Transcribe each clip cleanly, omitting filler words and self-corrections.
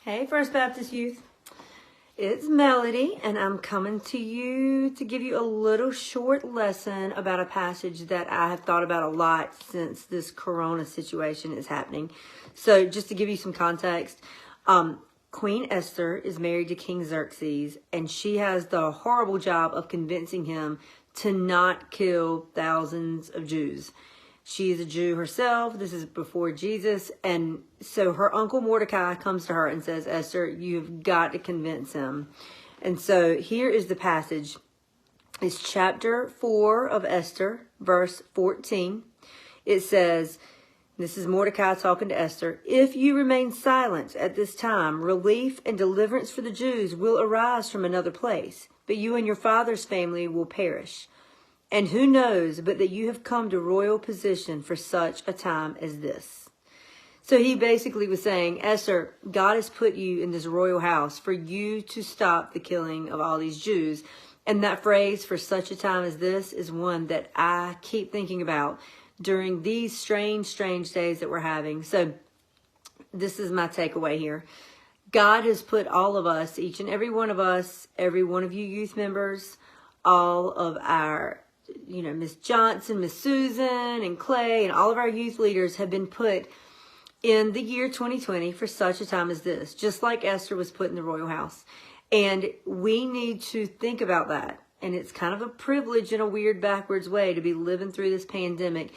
Hey, First Baptist Youth. It's Melody, and I'm coming to you to give you a little short lesson about a passage that I have thought about a lot since this corona situation is happening. So just to give you some context, Queen Esther is married to King Xerxes, and she has the horrible job of convincing him to not kill thousands of Jews. She is a Jew herself. This is before Jesus. And so her uncle Mordecai comes to her and says, Esther, you've got to convince him. And so here is the passage. It's chapter 4 of Esther, verse 14. It says, this is Mordecai talking to Esther. If you remain silent at this time, relief and deliverance for the Jews will arise from another place, but you and your father's family will perish. And who knows but that you have come to royal position for such a time as this. So he basically was saying, Esther, God has put you in this royal house for you to stop the killing of all these Jews. And that phrase, for such a time as this, is one that I keep thinking about during these strange days that we're having. So this is my takeaway here. God has put all of us, each and every one of us, every one of you youth members, all of our Miss Johnson, Miss Susan, and Clay, and all of our youth leaders have been put in the year 2020 for such a time as this, just like Esther was put in the royal house. And we need to think about that. And it's kind of a privilege in a weird backwards way to be living through this pandemic.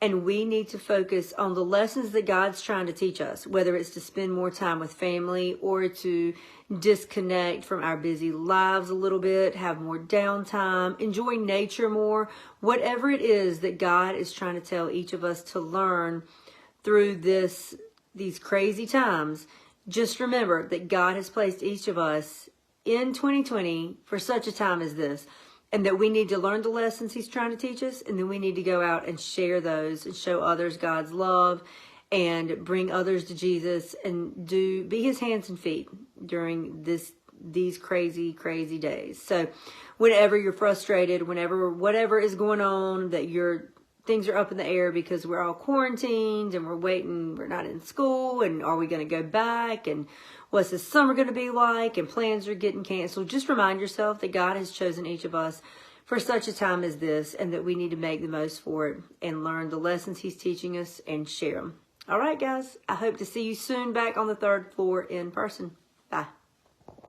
And we need to focus on the lessons that God's trying to teach us, whether it's to spend more time with family or to disconnect from our busy lives a little bit, have more downtime, enjoy nature more, whatever it is that God is trying to tell each of us to learn through these crazy times. Just remember that God has placed each of us in 2020 for such a time as this. And that we need to learn the lessons he's trying to teach us. And then we need to go out and share those and show others God's love and bring others to Jesus and be his hands and feet during these crazy days. So whenever you're frustrated, whatever is going on, that things are up in the air because we're all quarantined and we're not in school, and are we going to go back, and what's this summer going to be like, and plans are getting canceled. Just remind yourself that God has chosen each of us for such a time as this, and that we need to make the most for it and learn the lessons he's teaching us and share them. All right, guys, I hope to see you soon back on the third floor in person. Bye.